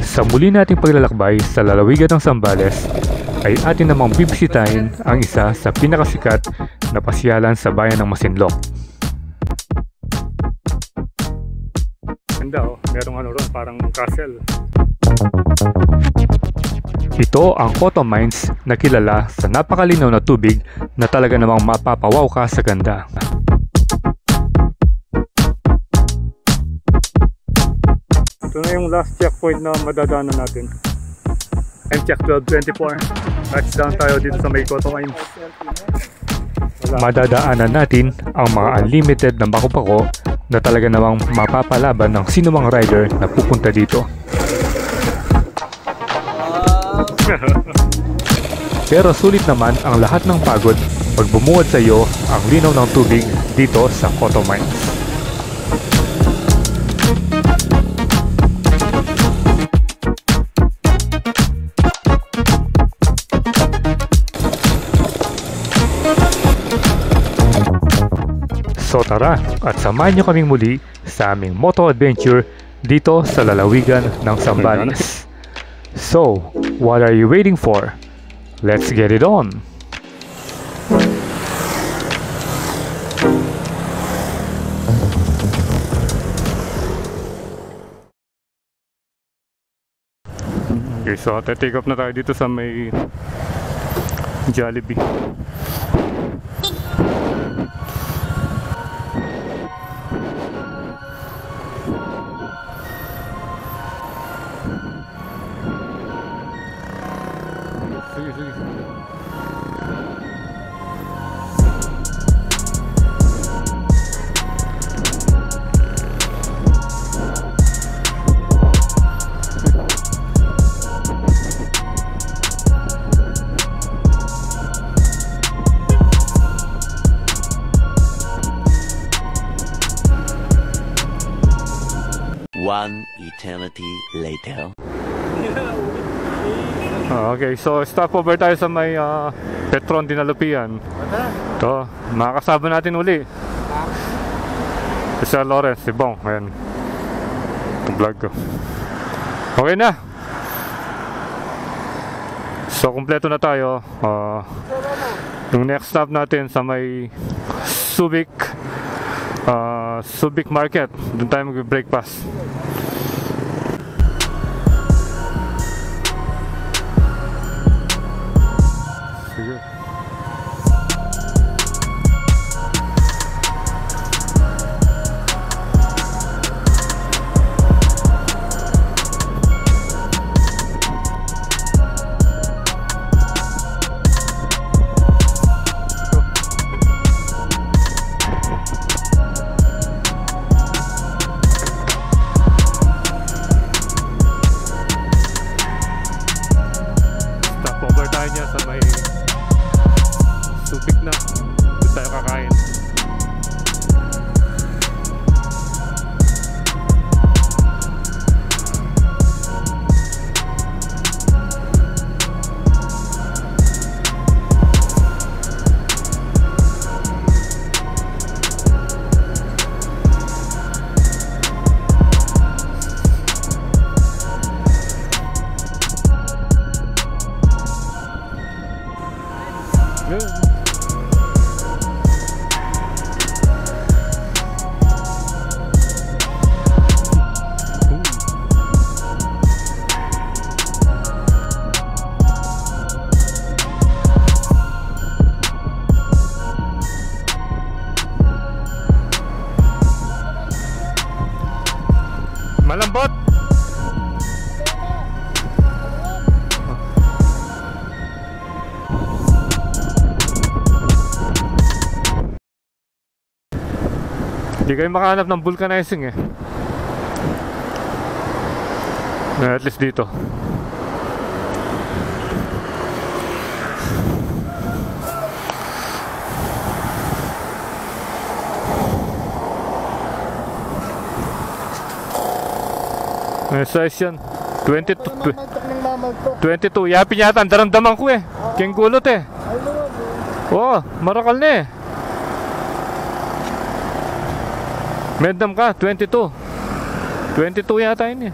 Sa muli nating paglalakbay sa lalawigan ng Zambales, ay atin namang bibisitahin ang isa sa pinakasikat na pasyalan sa bayan ng Masinloc. Ganda oh, merong ano ron, parang castle. Ito ang Cotton Mines na kilala sa napakalinaw na tubig na talaga namang mapapawaw ka sa ganda. Ito na yung last checkpoint na madadaanan natin. And check 1224. Touchdown tayo dito sa may Cotton Mines. Madadaanan natin ang mga unlimited na bako-bako na talaga namang mapapalaban ng sinumang rider na pupunta dito. Pero sulit naman ang lahat ng pagod pag bumuod sa iyo ang linaw ng tubig dito sa Cotton Mines. So tara at samahan nyo kaming muli sa aming moto adventure dito sa lalawigan ng Zambales. So, what are you waiting for? Let's get it on! Okay, so take off na tayo dito sa may Jollibee. One eternity later. Okay, so stop over tayo sa may Petron Dinalupian. Ito, makakasama natin uli si Sir Lawrence, si Bong. Ayan, yung vlog ko. Okay na. So kompleto na tayo. Yung next stop natin sa may Subic Market. Doon tayo mag-breakfast. Sige. Sa may Subic na doon tayo kakain. Malambot. Hindi kayo makahanap ng vulcanizing eh. At least dito. May size yan. 22. 22. Yapin yata. Ang daramdaman ko eh. King gulot eh. Oo, marakal na eh. Medam ka, 22. 22 yata yun eh.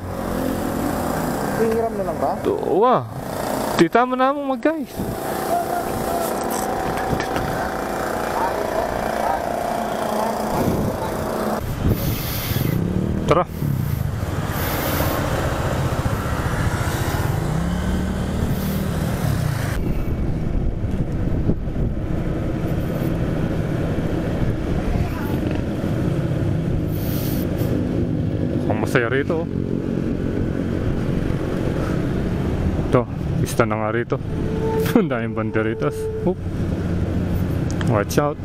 Hihiram na lang ba? Wow. Tita mo na mo mag-guys. Tara. Ang masaya rito. Ito, pista na nga rito. Ang daming banderitas. Oop. Watch out.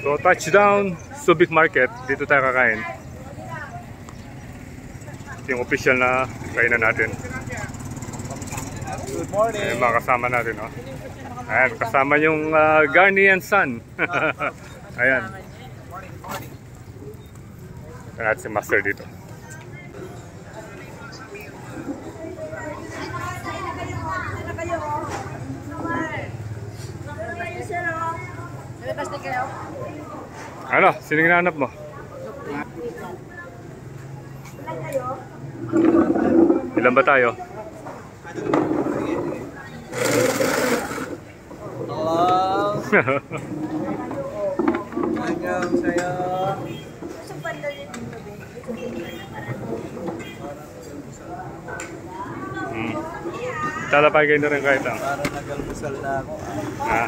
So touchdown, Subic Market. Dito tayo kakain. Ito yung official na kainan natin. Good morning. Yung mga kasama natin, oh. Ayan, kasama yung Garni and Son. Ayan. Ayan natin si Master dito. Ano? Sino hinahanap mo? Ilan ba tayo? Hello. Annyeonghaseyo. Talapay kayo na rin kahit lang. Para nag-almusal na ako. Ah.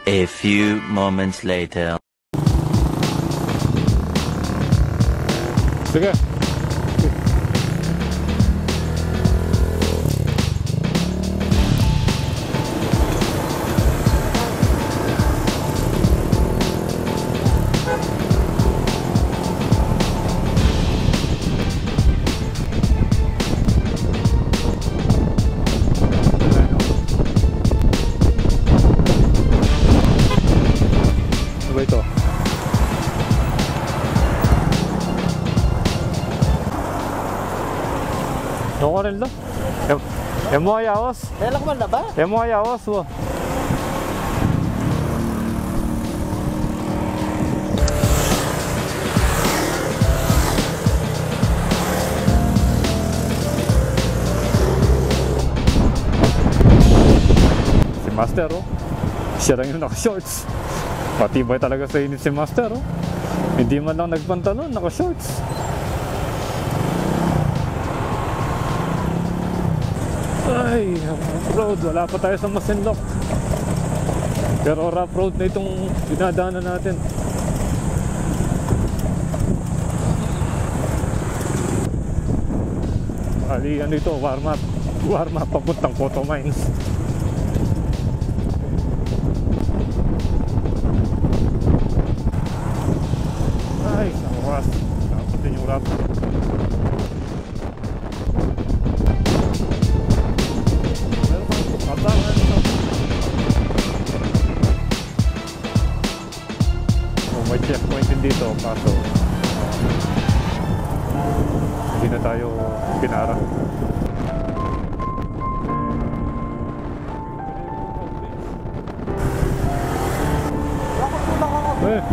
A few moments later. Sige. Ano ba ito? No rin lo. Emo ayawas. Kailan man na ba? Emo ayawas wo. Si Master oh. Siya lang yung naka-shorts. Matibay talaga sa init si Master oh. Hindi man lang nagpantalon, naka-shorts. Ay, rough road. Wala pa tayo sa Masinloc. Pero rough road na itong dinadaanan natin. Ali, ano ito? Warm up. Warm up papuntang Photo Mines. Ay, sa oras. Tapos din yung rough. May checkpoint din dito, kaso hindi na tayo pinara. Eh.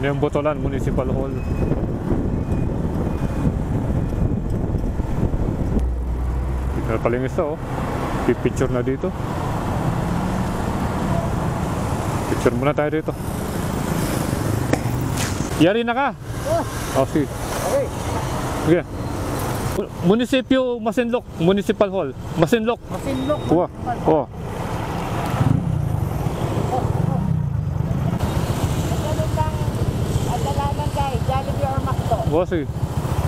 Yun yung Botolan Municipal Hall. Dito na pala yung isa oh. Pipicture na dito. Picture muna tayo dito. Yari na ka? Oh, sige. Okay. Sige. Munisipyo Masinloc, Municipal Hall. Masinloc. Masinloc. Kuha. Oh. Ganun lang ang dalaman kay Jollibee or McDo. Oh, sige.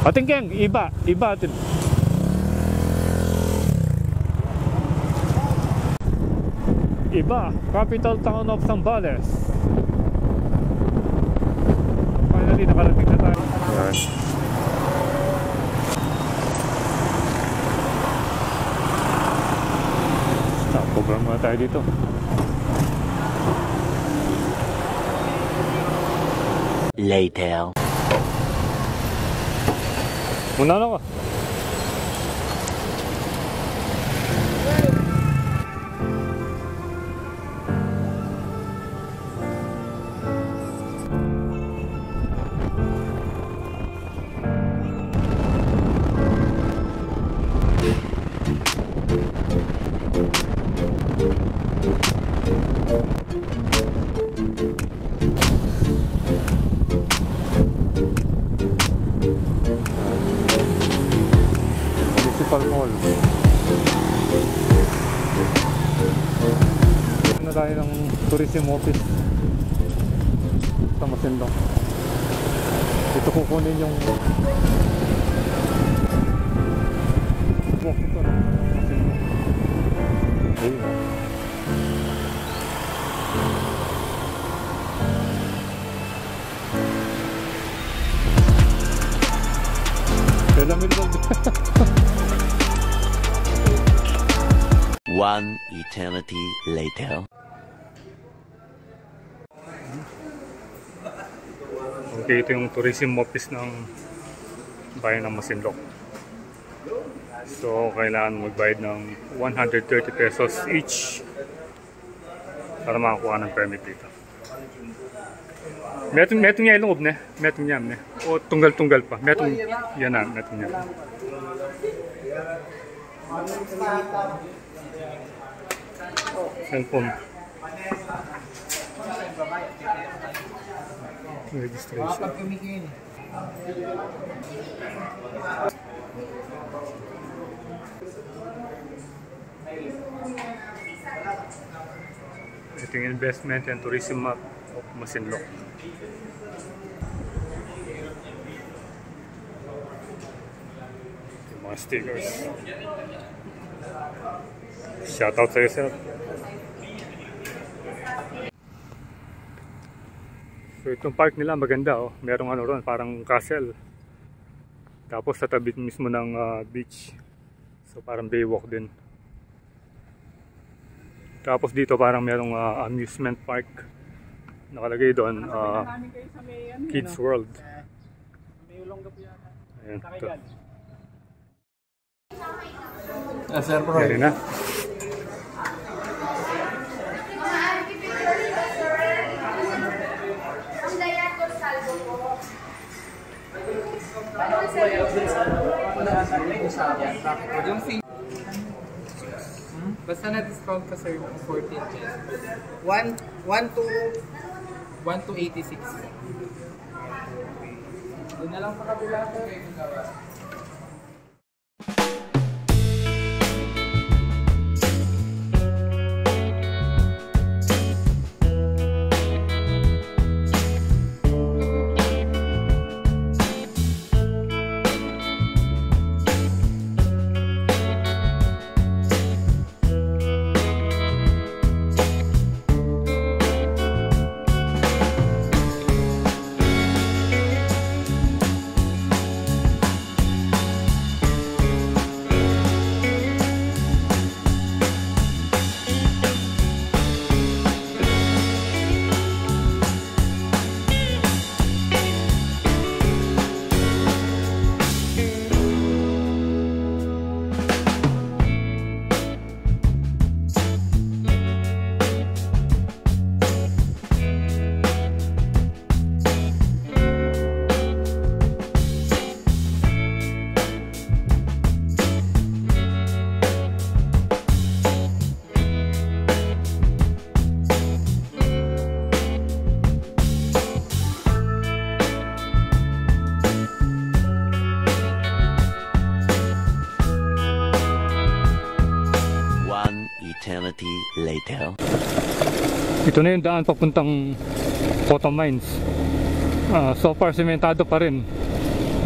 Ating keng, iba atin. Iba, capital town of Zambales. Finally, nakarating na tayo. Ayan. muna tayo dito. Later. Muna na ka. Municipal Mall. Ano tayo ng tourism office sa Masinloc. Ito kukunin yung walk ito ng Masinloc. Ayun. Kailan mo One eternity later. Okay, ito yung tourism office ng bayan ng Masinloc. So, kailangan magbayad ng 130 pesos each para makakuha ng permit dito. Metong niya iloob ne, metong niya ne. O tunggal-tunggal pa. Metong yan na, metong niya. Cellphone. Registration. Ito yung investment and tourism map of Masinloc. Yung mga stickers. Shoutout sa'yo, sir. So itong park nila maganda oh. Merong ano ron, parang castle. Tapos sa tabi mismo ng beach. So parang baywalk din. Tapos dito parang merong amusement park. Nakalagay doon Kids World. Ayan, ito. Sir, bro. Yan na. Yung fee. Basta na-discount ka sir ng 14 pesos. 1 to 86. Doon na lang sa kabila sir. eternity later. Ito na yung daan papuntang Photo Mines. So far sementado pa rin.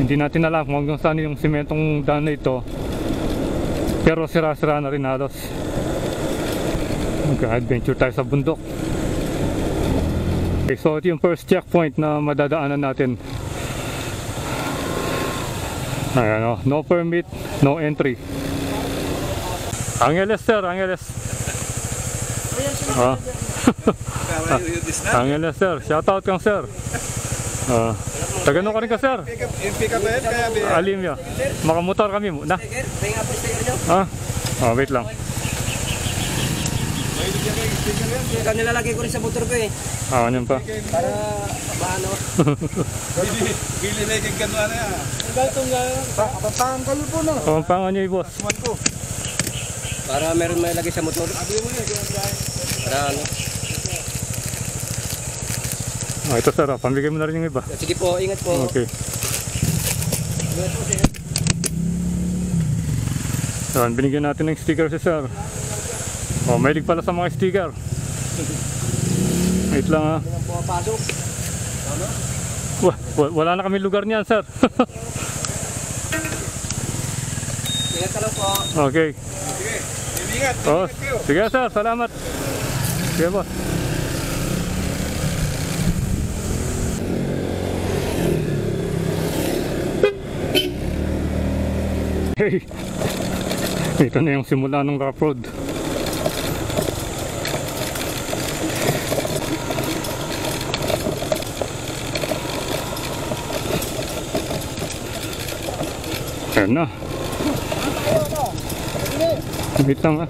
Hindi natin alam kung hanggang saan yung sementong daan na ito. Pero sira-sira na rin halos. Mag-adventure tayo sa bundok. Okay, so ito yung first checkpoint na madadaanan natin. Ayan, no permit, no entry. Angeles sir, Angeles. Ah. Angel na sir. Shoutout kang sir. Taga-ano ka rin ka sir? Yung pick up na yan, kaya biya. Alimya. Makamotor kami muna. Wait lang. Kanila lagi ko rin sa motor ko eh. Ano pa? Para maano. Bili na yung gano'n na yan. Papangan kayo po na. Pampangan niyo boss. Para meron may lagi sa motor. Para ano. Ito sir, pambigay mo na rin yung iba. Sige po, ingat po. Okay. Ingat po, sir. So, binigyan natin ng sticker si sir. Mahilig pala sa mga sticker. Wait lang ha. Pumapasok. Wala na kami lugar niyan sir. Ingat ka lang po. Okay. Sige, ingat. Sige sir, salamat. Sige boss. Hey, ito na yung simula ng rough road. Ayan na. Wait lang ha.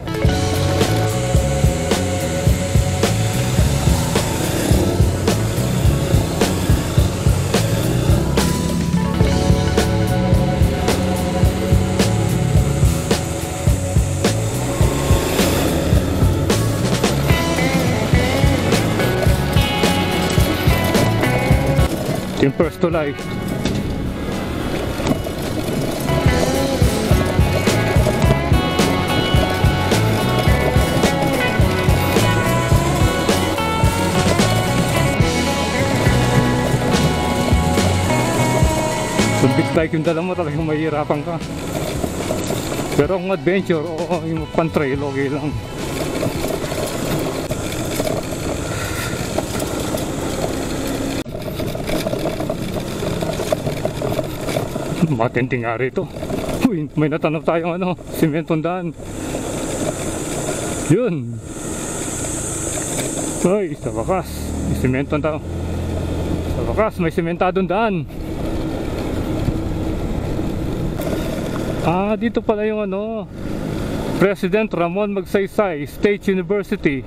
Yung first to life. Kung big bike yung dala mo, talagang mahihirapan ka. Pero kung adventure o yung pan-trail, okay lang. Matinding nga rito. Uy, may natanong tayong simentong daan. Yun. Uy, sa wakas may simentong tao. Sa wakas may simentadong daan. Dito pala yung President Ramon Magsaysay State University.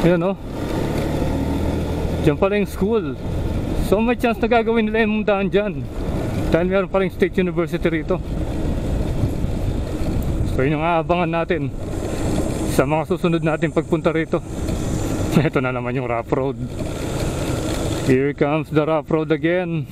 Yan Diyan pala yung school. So may chance na gagawin nila yung daan dyan dahil meron pa rin State University rito. So yun yung aabangan natin sa mga susunod natin pagpunta rito. Ito na naman yung rough road. Here comes the rough road again.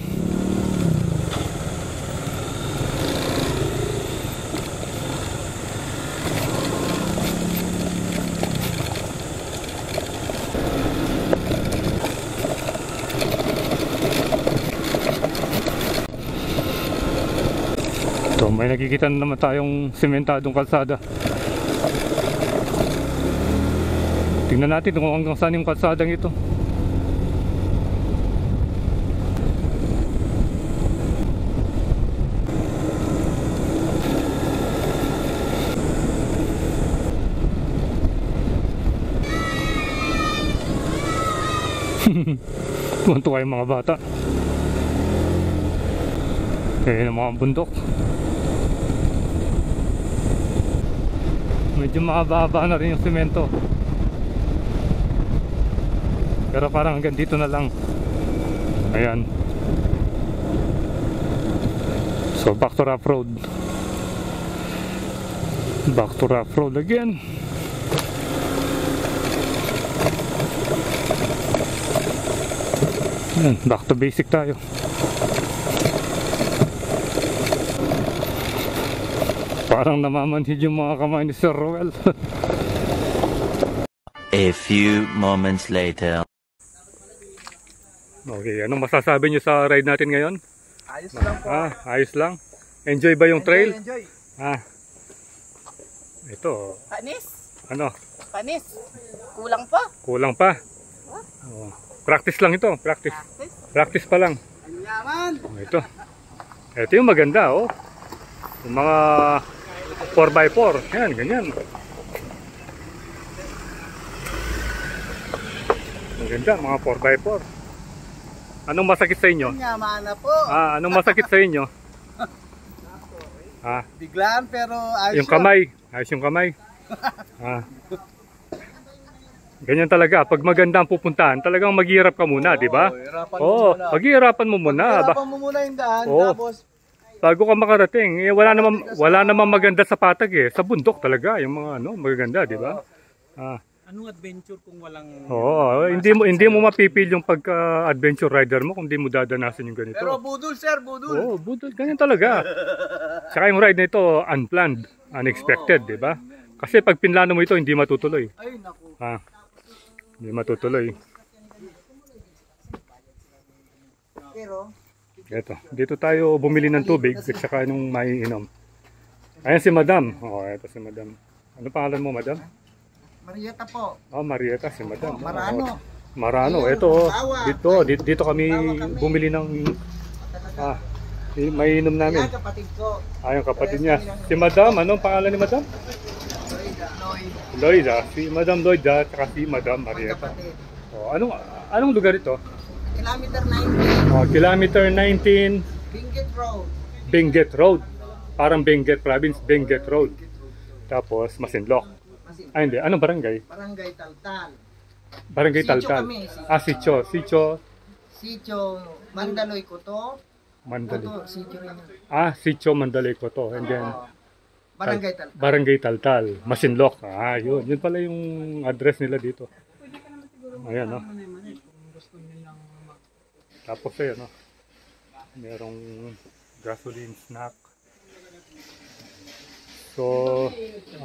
So may nakikita na naman tayong sementadong kalsada. Tingnan natin kung hanggang saan yung kalsadang ito. Tuwan-tuwa yung mga bata. Ayan ang mga bundok. Medyo makababa na rin yung semento. Pero parang hanggang dito na lang. Ayan. So back to rough road. Back to rough road again. Ayan, back to basic tayo. Parang namamanhid yung mga kamay ni Sir Roel. A few moments later. Okay, anong masasabi niyo sa ride natin ngayon? Ayos lang po. Ayos lang. Enjoy ba yung trail? Enjoy. Ito. Panis. Ano? Panis. Kulang pa. Kulang pa. Practice lang ito. Practice. Practice pa lang. Yaman. Ito. Ito yung maganda Yung mga 4x4. Yan, ganyan. Ang ganda, mga 4x4. Anong masakit sa inyo? Mana po. Anong masakit sa inyo? Biglaan pero ayos Yung kamay. Ayos yung kamay. Ganyan talaga. Pag maganda ang pupuntahan, talagang maghihirap ka muna, di ba? Oo, paghihirapan mo muna. Hirapan mo muna yung daan, Oo. tapos Bago ka makarating, wala namang maganda sa patag eh. Sa bundok talaga, yung mga magaganda, di ba? Anong adventure kung walang... Oo, hindi mo mapipil yung pagka-adventure rider mo kung hindi mo dadanasin yung ganito. pero budol sir, budol. Oo, budol, ganyan talaga. Saka yung ride na ito, unplanned, unexpected, di ba? Kasi pag pinlano mo ito, hindi matutuloy. Ay naku. Hindi matutuloy. Pero Ito, dito tayo bumili ng tubig at saka nung maiinom. Ayan si Madam. Ito si Madam. Ano pangalan mo, Madam? Marieta po. Marieta, si Madam. Marano. Marano. Ito, dito kami bumili ng maiinom namin. Yan kapatid ko. Yung kapatid niya. Si Madam, anong pangalan ni Madam? Lloyda. Si Madam Lloyda at saka si Madam Marieta. Anong lugar ito? Kilometer 19. Kilometer 19. Benguet Road. Benguet Road. Parang Benguet Province, Benguet Road. Tapos Masinloc. Hindi. Anong barangay? Barangay Taltal. Barangay Sitio Taltal. kami, Sitio. Sitio Mandaloy Coto. Mandalay. Coto, Sitio rin. Sitio Mandalay Coto. And then Barangay Taltal. Barangay Taltal. Masinloc. Yun. Yun pala yung address nila dito. Ayan, no? Tapos ayan, no? Merong gasoline snack. So,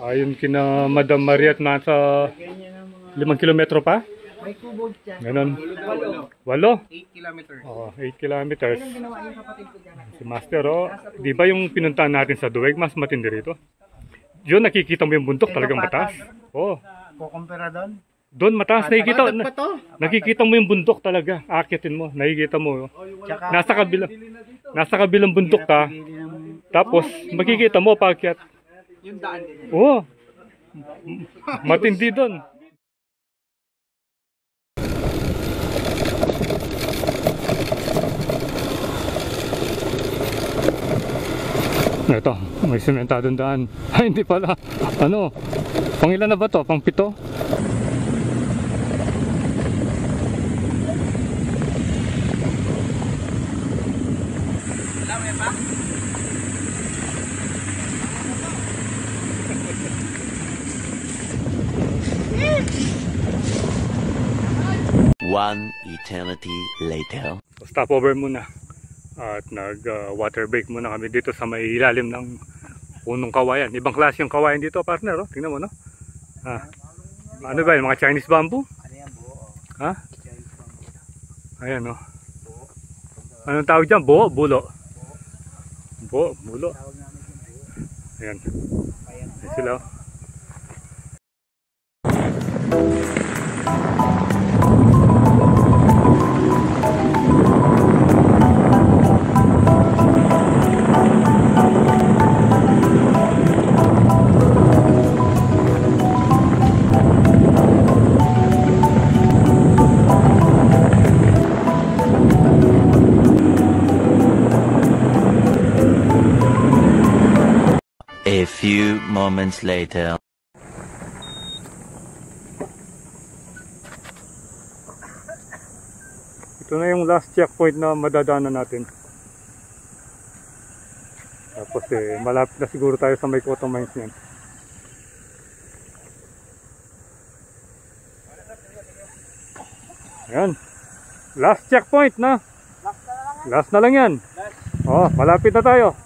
ayun kina Madam Mariet, nasa 5 kilometro pa? May kubo dyan. Ganon. 8 kilometers. 8 kilometers. Si Master, di ba yung pinuntahan natin sa Duweg, mas matindi rito? Yun, nakikita mo yung bundok, talagang mataas. Kukumpara doon? Doon mataas, nakikita mo yung bundok talaga. Aakitin mo, nakikita mo. Nasa kabilang bundok ka, tapos makikita mo paakyat. Yung daan din. Matindi doon. Ito, may sementadong daan. Hindi pala. Pangilan na ba to? Pang 7? One eternity later. Stop over muna. At nag-water break muna kami dito sa may ilalim ng punong kawayan. Ibang klase yung kawayan dito, partner. Tingnan mo, no? Ano ba yun? Mga Chinese bamboo? Ano yan, buo? Ayan, no? Anong tawag dyan? Bulo? Bulo. Ayan. Ayan sila, A few moments later. Ito na yung last checkpoint na madadaanan natin. Tapos malapit na siguro tayo sa may Cotton Mines yan. Ayan. Last checkpoint na. Last na lang yan. Malapit na tayo.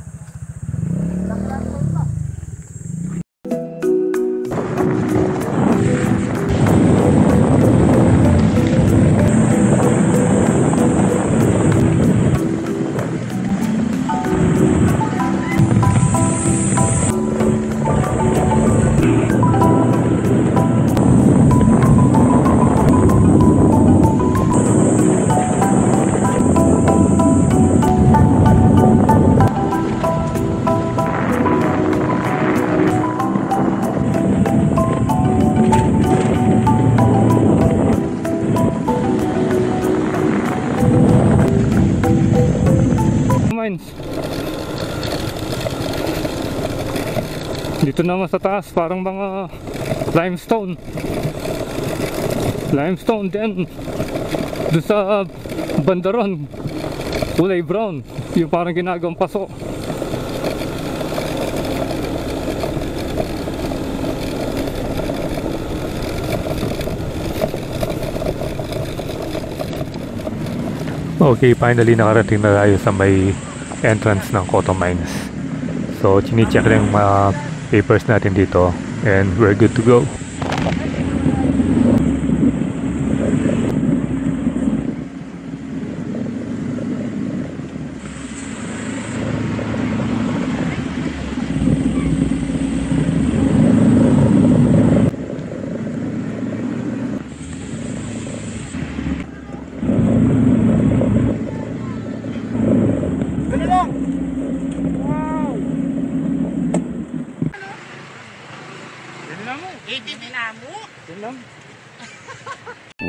Mines. Dito naman sa taas parang mga limestone. Limestone din. Doon sa bandaron, kulay brown, yung parang ginagawang paso. Okay, finally nakarating na tayo sa may entrance ng Cotto Mines. So, chine-check lang yung mga papers natin dito and we're good to go.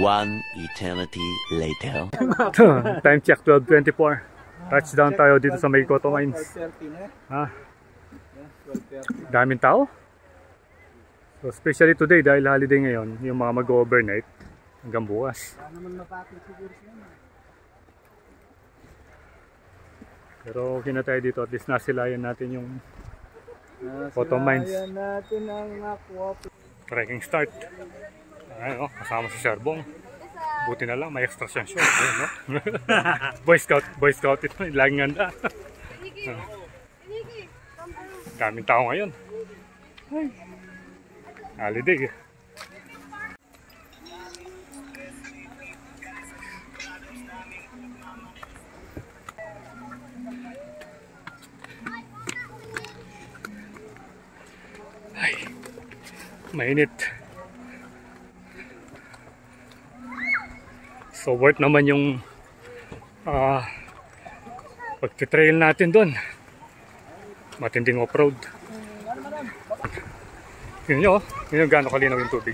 One eternity later. Time check 12:24. Touchdown tayo dito sa may Cotto Mines. Ah, daming tao. So especially today dahil holiday ngayon, yung mga mag-overnight hanggang bukas. Pero okay na tayo dito, at least nasilayan natin yung Cotto Mines. Trekking start. Ayun, kasama si Serbong. Buti na lang, may extra siya. Ayun, no? Boy Scout ito, laging ganda. Daming tao ngayon. Holiday. Ay, mainit. So worth naman yung pag-trail natin doon. Matinding off-road. Yun nyo, yun yung gano'ng kalinaw yung tubig.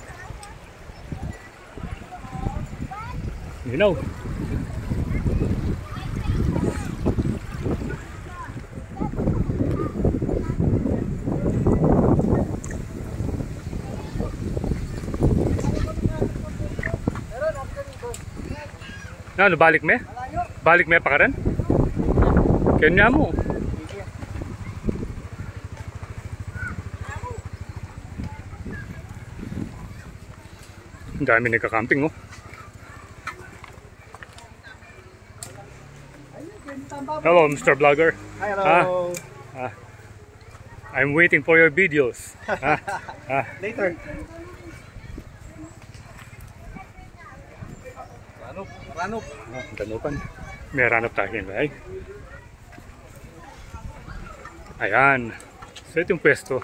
Linaw. Ano, balik me? Balik me pa ka rin? Kanya mo. Ang dami nagka-camping, oh. Hello, Mr. Vlogger. Hello. I'm waiting for your videos. Later. Ranop. Danupan. May ranop tayo ngayon. Ayan. So ito yung pwesto.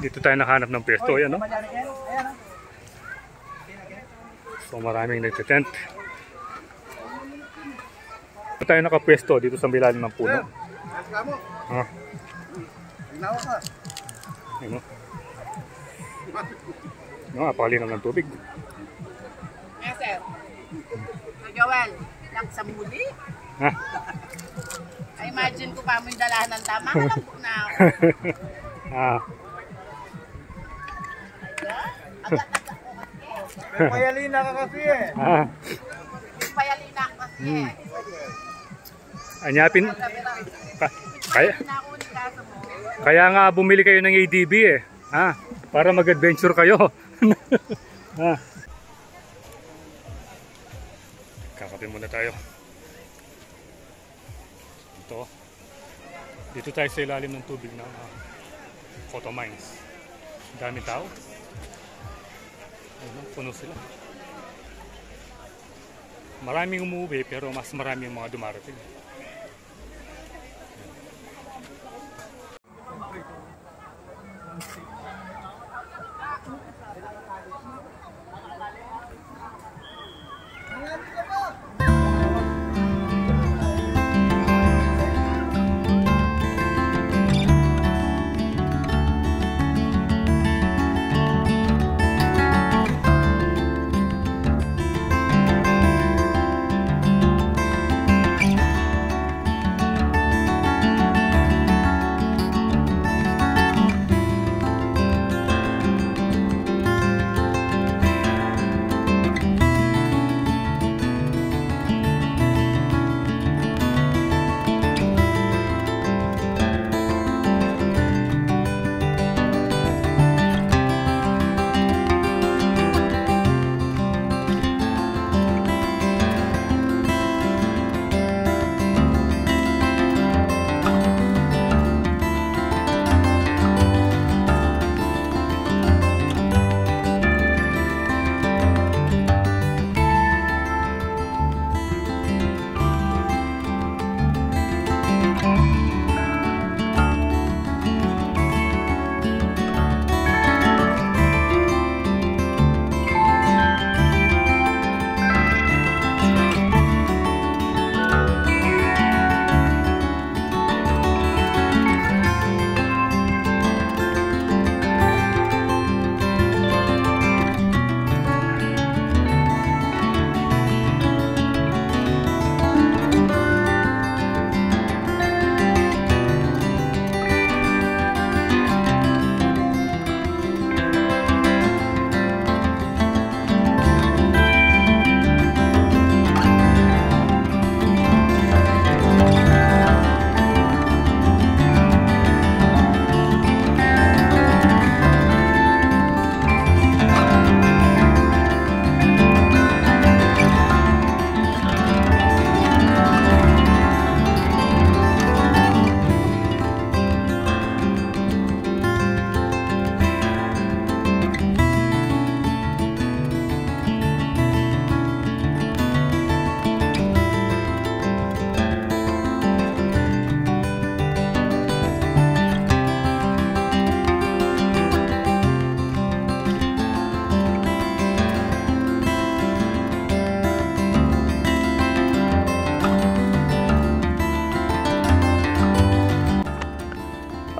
Dito tayo nakahanap ng pwesto. Ayan, no? So maraming nagtitent. Dito tayo nakapwesto dito sa bilalim ng puno. Ginawa ka. Ayan, no? Napakalinaw ng tubig. Yes, sir. Joel, lang sa muli. I-imagine ko pa mo yung dalahan ng tama. Alam ko na ako. Payalina ka kasi eh. Payalina ako kasi eh. Anyapin. Kaya nga bumili kayo ng ADB eh. Para mag-adventure kayo. Kakapin muna tayo. Ito. Dito tayo sa ilalim ng tubig ng Cotto Mines. Dami tao. Ayun, puno sila. Maraming umuwi pero mas marami yung mga dumarating.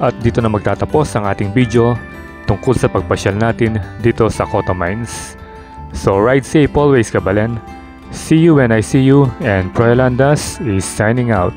At dito na magtatapos ang ating video tungkol sa pagpasyal natin dito sa Cotto Mines. So ride safe always, Kabalen. See you when I see you, and Proelandas is signing out.